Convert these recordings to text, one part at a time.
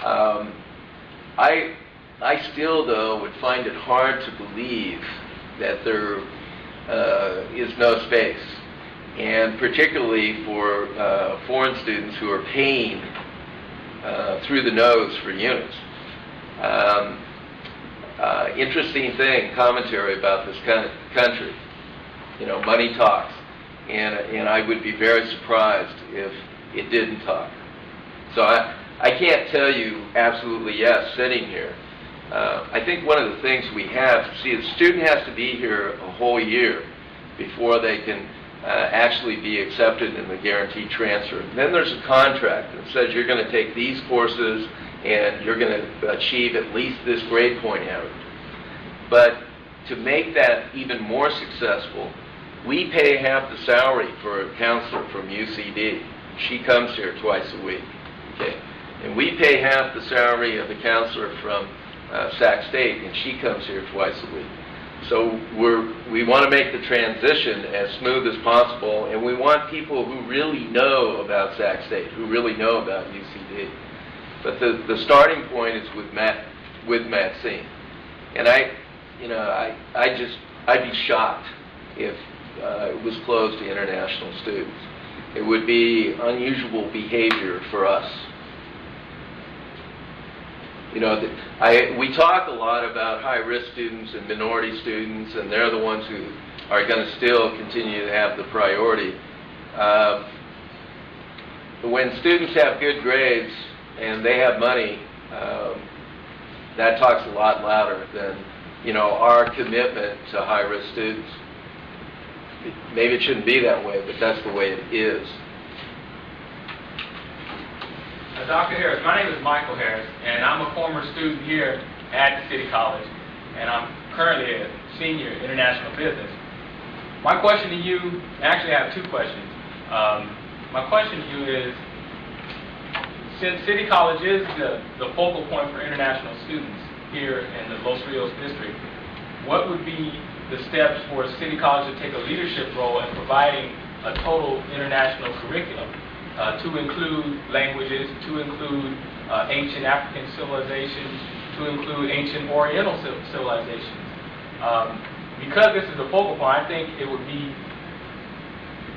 Um, I still, though, would find it hard to believe that there is no space, and particularly for foreign students who are paying through the nose for units. Interesting thing, commentary about this country. You know, money talks, and I would be very surprised if it didn't talk. So I can't tell you absolutely yes sitting here. I think one of the things we have, see, the student has to be here a whole year before they can actually be accepted in the guaranteed transfer. And then there's a contract that says you're going to take these courses and you're going to achieve at least this grade point average. But to make that even more successful, we pay half the salary for a counselor from UCD. She comes here twice a week. Okay? And we pay half the salary of the counselor from Sac State, and she comes here twice a week. So we want to make the transition as smooth as possible, and we want people who really know about Sac State, who really know about UCD. But the starting point is with Maxine. And I'd be shocked if it was closed to international students. It would be unusual behavior for us. You know, we talk a lot about high-risk students and minority students, and they're the ones who are going to still continue to have the priority. When students have good grades and they have money, that talks a lot louder than, you know, our commitment to high-risk students. Maybe it shouldn't be that way, but that's the way it is. Dr. Harris, my name is Michael Harris, and I'm a former student here at the City College, and I'm currently a senior in international business. My question to you, actually I have two questions. My question to you is, since City College is the focal point for international students here in the Los Rios district, what would be the steps for City College to take a leadership role in providing a total international curriculum? To include languages, to include ancient African civilizations, to include ancient Oriental civilizations. Because this is a focal point, I think it would be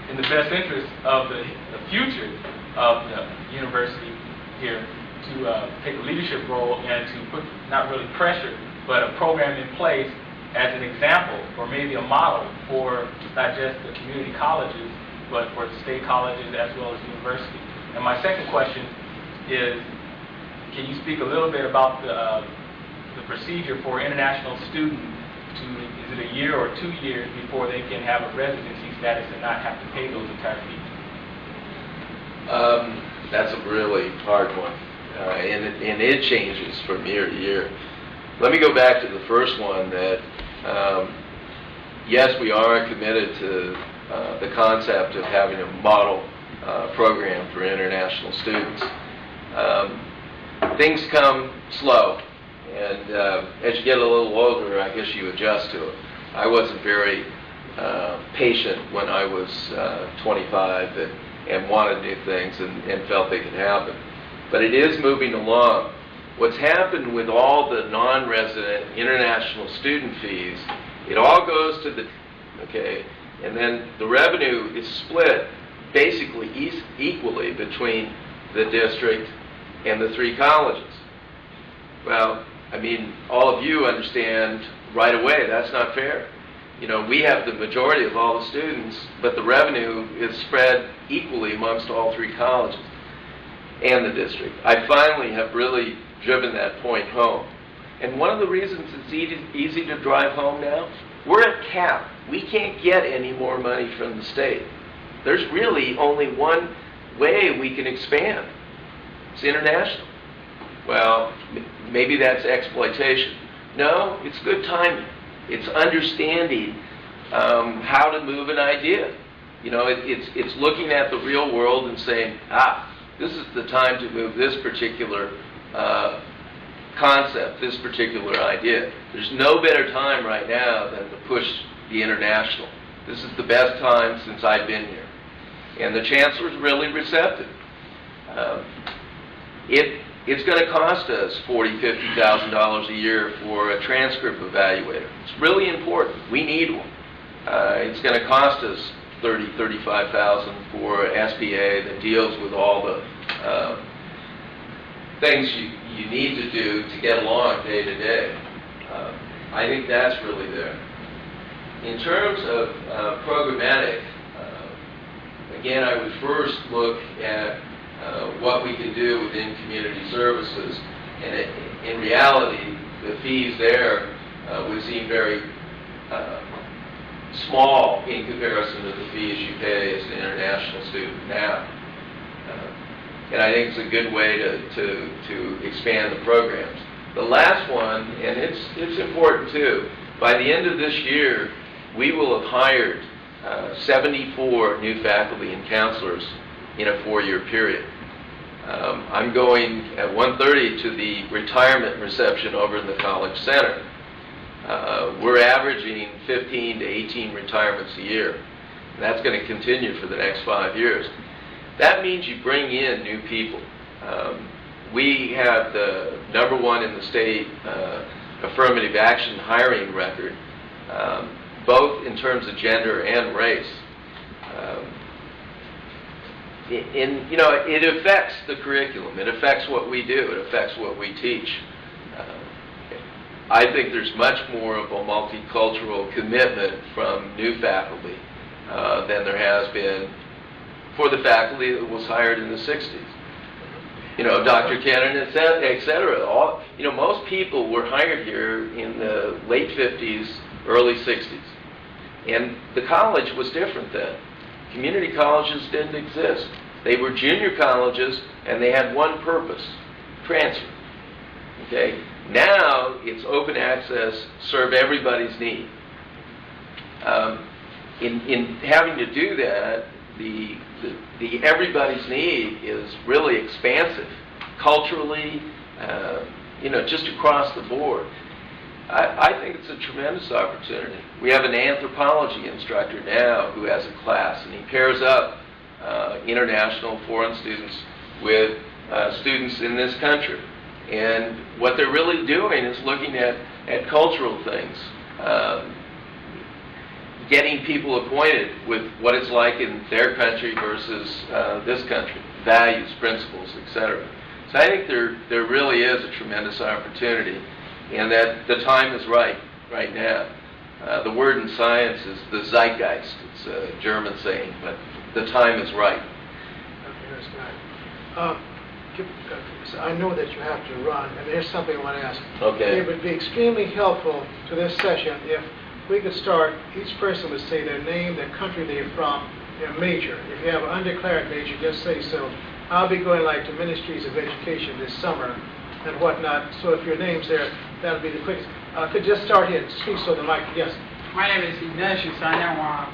in the best interest of the future of the university here to take a leadership role and to put, not really pressure, but a program in place as an example or maybe a model for not just the community colleges, but for the state colleges as well as university. And my second question is, can you speak a little bit about the procedure for international students to, is it a year or 2 years before they can have a residency status and not have to pay those entire fees? That's a really hard one, and it changes from year to year. Let me go back to the first one that, yes, we are committed to the concept of having a model program for international students. Things come slow, and as you get a little older, I guess you adjust to it. I wasn't very patient when I was 25 and wanted new things and felt they could happen. But it is moving along. What's happened with all the non-resident international student fees, it all goes to the, okay, and then the revenue is split basically equally between the district and the three colleges. Well, I mean, all of you understand right away that's not fair. You know, we have the majority of all the students, but the revenue is spread equally amongst all three colleges and the district. I finally have really driven that point home. And one of the reasons it's easy to drive home now, we're at cap. We can't get any more money from the state. There's really only one way we can expand. It's international. Well, maybe that's exploitation. No, it's good timing. It's understanding how to move an idea. You know, it's looking at the real world and saying, this is the time to move this particular concept, this particular idea. There's no better time right now than to push the international. This is the best time since I've been here. And the chancellor's really receptive. it's going to cost us $40,000, $50,000 a year for a transcript evaluator. It's really important. We need one. It's going to cost us $30,000, $35,000 for SBA that deals with all the things you need to do to get along day to day. I think that's really there. In terms of programmatic, again, I would first look at what we can do within community services, and in reality, the fees there would seem very small in comparison to the fees you pay as an international student now. And I think it's a good way to expand the programs. The last one, and it's important too, by the end of this year, we will have hired 74 new faculty and counselors in a 4-year period. I'm going at 1:30 to the retirement reception over in the College Center. We're averaging 15 to 18 retirements a year. And that's going to continue for the next 5 years. That means you bring in new people. We have the #1 in the state affirmative action hiring record, both in terms of gender and race. It affects the curriculum. It affects what we do. It affects what we teach. I think there's much more of a multicultural commitment from new faculty than there has been for the faculty that was hired in the 60s. Dr. Cannon, et cetera. Most people were hired here in the late 50s, early 60s. And the college was different then. Community colleges didn't exist. They were junior colleges, and they had one purpose: transfer. Okay? Now, it's open access, serve everybody's need. In having to do that, the everybody's need is really expansive, culturally, just across the board. I think it's a tremendous opportunity. We have an anthropology instructor now who has a class, and he pairs up international foreign students with students in this country. And what they're really doing is looking at cultural things, getting people acquainted with what it's like in their country versus this country, values, principles, etc. So I think there really is a tremendous opportunity, and that the time is right now. The word in science is the zeitgeist. It's a German saying, but the time is right. I know that you have to run, and there's something I want to ask. Okay. It would be extremely helpful to this session if we could start, each person would say their name, their country they're from, their major. If you have an undeclared major, just say so. I'll be going to Ministries of Education this summer and whatnot, so if your name's there, that'll be the quickest. Could just start here, speak so the mic, yes. My name is Ignatius Anyanwa.